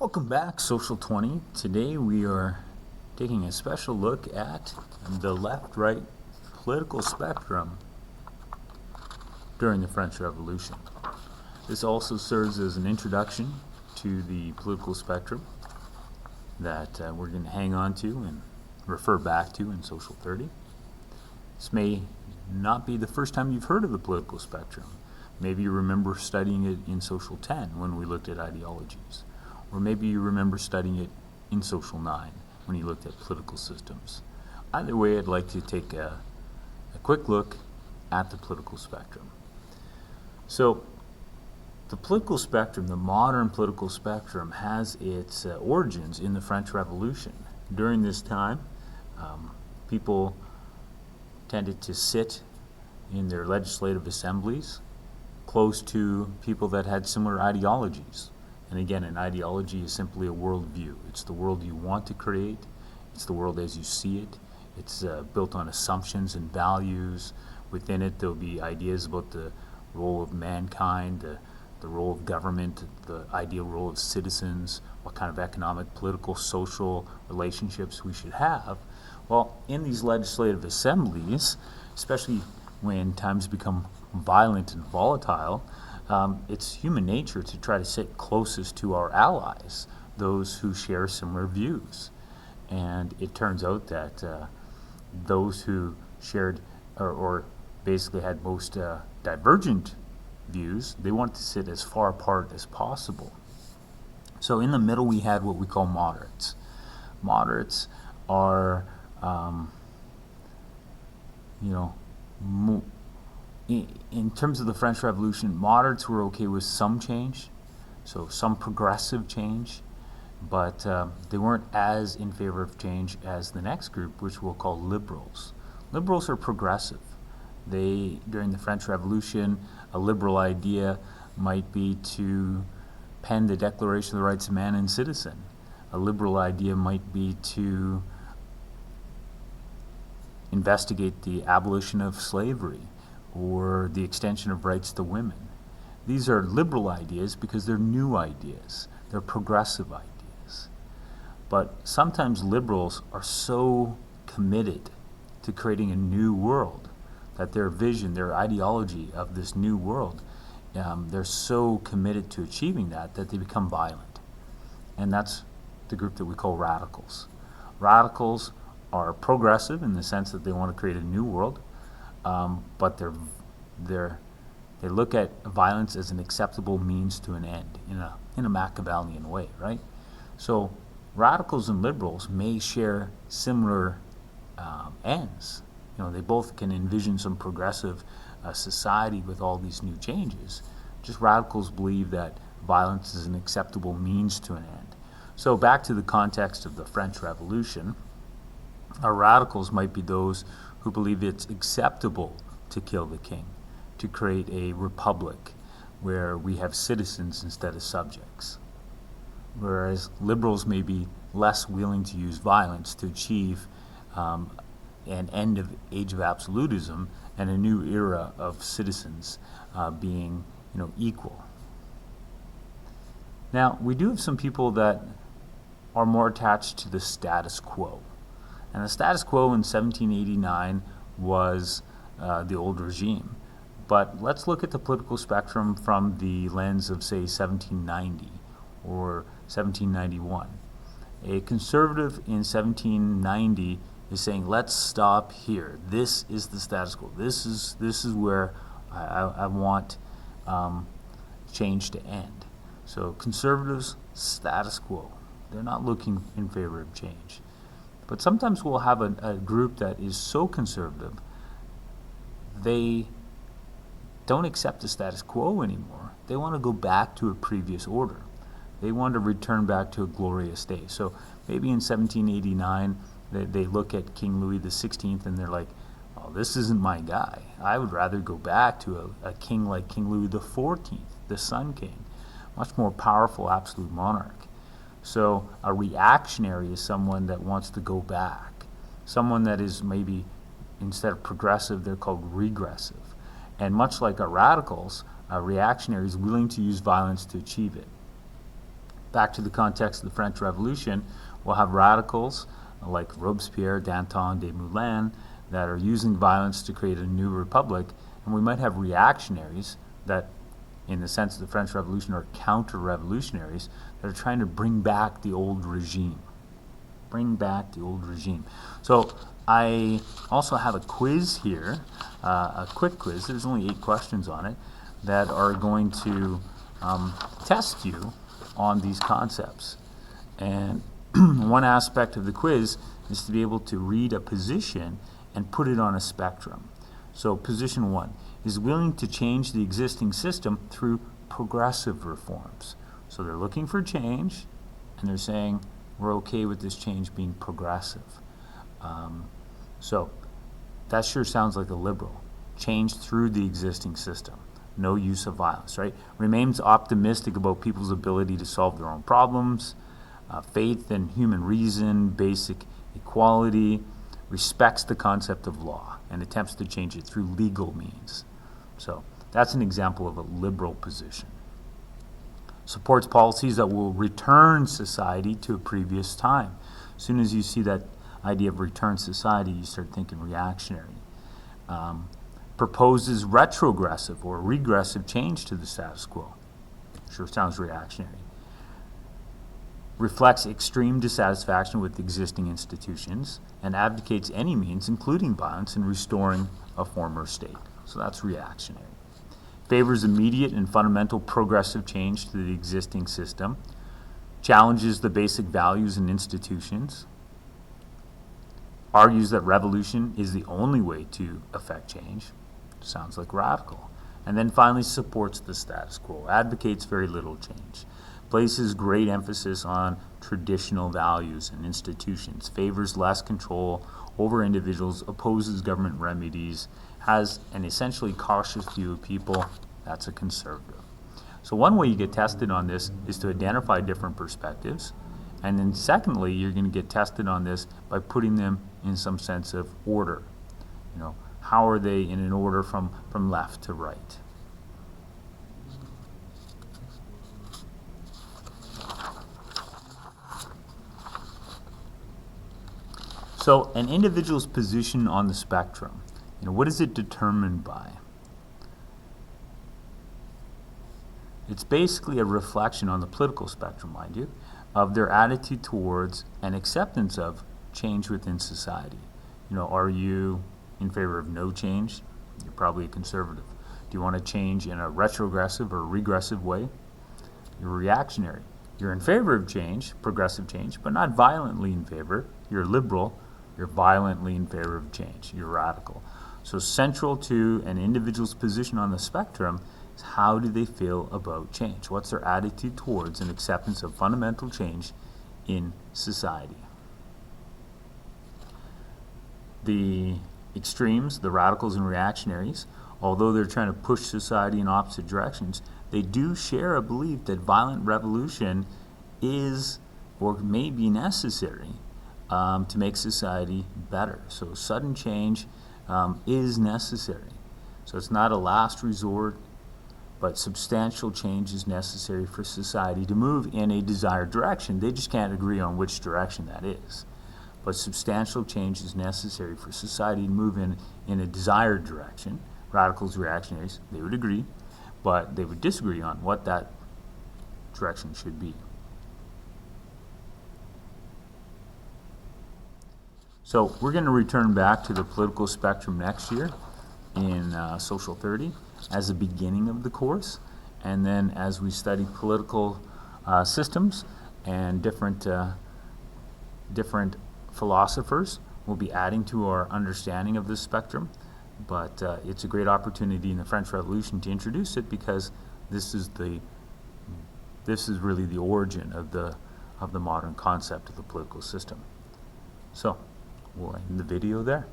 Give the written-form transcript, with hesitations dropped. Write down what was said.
Welcome back, Social 20. Today we are taking a special look at the left-right political spectrum during the French Revolution. This also serves as an introduction to the political spectrum that we're going to hang on to and refer back to in Social 30. This may not be the first time you've heard of the political spectrum. Maybe you remember studying it in Social 10 when we looked at ideologies. Or maybe you remember studying it in Social 9 when you looked at political systems. Either way, I'd like to take a quick look at the political spectrum. So, the political spectrum, the modern political spectrum, has its origins in the French Revolution. During this time, people tended to sit in their legislative assemblies close to people that had similar ideologies. And again, an ideology is simply a worldview. It's the world you want to create. It's the world as you see it. It's built on assumptions and values. Within it, there'll be ideas about the role of mankind, the role of government, the ideal role of citizens, what kind of economic, political, social relationships we should have. Well, in these legislative assemblies, especially when times become violent and volatile, it's human nature to try to sit closest to our allies, those who share similar views. And it turns out that those who shared or basically had most divergent views, they wanted to sit as far apart as possible. So in the middle we had what we call moderates. Moderates are, in terms of the French Revolution, moderates were okay with some change, so some progressive change, but they weren't as in favor of change as the next group, which we'll call liberals. Liberals are progressive. During the French Revolution, a liberal idea might be to pen the Declaration of the Rights of Man and Citizen. A liberal idea might be to investigate the abolition of slavery or the extension of rights to women. These are liberal ideas because they're new ideas. They're progressive ideas. But sometimes liberals are so committed to creating a new world that their vision, their ideology of this new world, they're so committed to achieving that they become violent. And that's the group that we call radicals. Radicals are progressive in the sense that they want to create a new world, but they look at violence as an acceptable means to an end in a Machiavellian way, right? So radicals and liberals may share similar ends. They both can envision some progressive society with all these new changes. Just radicals believe that violence is an acceptable means to an end. So back to the context of the French Revolution, our radicals might be those who believe it's acceptable to kill the king, to create a republic where we have citizens instead of subjects. Whereas liberals may be less willing to use violence to achieve an end of age of absolutism and a new era of citizens being equal. Now, we do have some people that are more attached to the status quo. And the status quo in 1789 was the old regime. But let's look at the political spectrum from the lens of, say, 1790 or 1791. A conservative in 1790 is saying, let's stop here. This is the status quo. This is where I want change to end. So conservatives, status quo. They're not looking in favor of change. But sometimes we'll have a group that is so conservative, they don't accept the status quo anymore. They want to go back to a previous order. They want to return back to a glorious day. So maybe in 1789, they look at King Louis XVI and they're like, oh, this isn't my guy. I would rather go back to a king like King Louis XIV, the Sun King, much more powerful absolute monarch. So a reactionary is someone that wants to go back. Someone that is maybe, instead of progressive, they're called regressive. And much like our radicals, a reactionary is willing to use violence to achieve it. back to the context of the French Revolution, we'll have radicals like Robespierre, Danton, de Moulin that are using violence to create a new republic, and we might have reactionaries that, in the sense of the French Revolution, are counter-revolutionaries that are trying to bring back the old regime. Bring back the old regime. So I also have a quiz here, a quick quiz. There's only 8 questions on it that are going to test you on these concepts. And one aspect of the quiz is to be able to read a position and put it on a spectrum. So position 1 is willing to change the existing system through progressive reforms. So they're looking for change, and they're saying we're okay with this change being progressive. So that sure sounds like a liberal. Change through the existing system. No use of violence, right? Remains optimistic about people's ability to solve their own problems, faith in human reason, basic equality, respects the concept of law, and attempts to change it through legal means. So that's an example of a liberal position. Supports policies that will return society to a previous time. As soon as you see that idea of return society, you start thinking reactionary. Proposes retrogressive or regressive change to the status quo. Sure sounds reactionary. Reflects extreme dissatisfaction with existing institutions and advocates any means, including violence, in restoring a former state. So that's reactionary. Favors immediate and fundamental progressive change to the existing system. Challenges the basic values and institutions. Argues that revolution is the only way to effect change. Sounds like radical. And then finally supports the status quo. Advocates very little change. Places great emphasis on traditional values and institutions. Favors less control over individuals. Opposes government remedies. Has an essentially cautious view of people. That's a conservative. So one way you get tested on this is to identify different perspectives. And then secondly, you're going to get tested on this by putting them in some sense of order. You know, how are they in an order from left to right? So an individual's position on the spectrum, what is it determined by? It's basically a reflection on the political spectrum, mind you, of their attitude towards and acceptance of change within society. Are you in favor of no change? You're probably a conservative. Do you want to change in a retrogressive or regressive way? You're reactionary. You're in favor of change, progressive change, but not violently in favor. You're liberal. You're violently in favor of change. You're radical. So central to an individual's position on the spectrum is how do they feel about change? What's their attitude towards and acceptance of fundamental change in society? The extremes, the radicals and reactionaries, although they're trying to push society in opposite directions, they do share a belief that violent revolution is or may be necessary to make society better. So sudden change is necessary. So it's not a last resort, but substantial change is necessary for society to move in a desired direction. They just can't agree on which direction that is. But substantial change is necessary for society to move in a desired direction. Radicals, reactionaries, they would agree, but they would disagree on what that direction should be. So we're going to return back to the political spectrum next year in Social 30 as the beginning of the course, and then as we study political systems and different philosophers, we'll be adding to our understanding of this spectrum. But it's a great opportunity in the French Revolution to introduce it, because this is really the origin of the modern concept of the political system. So we'll end the video there.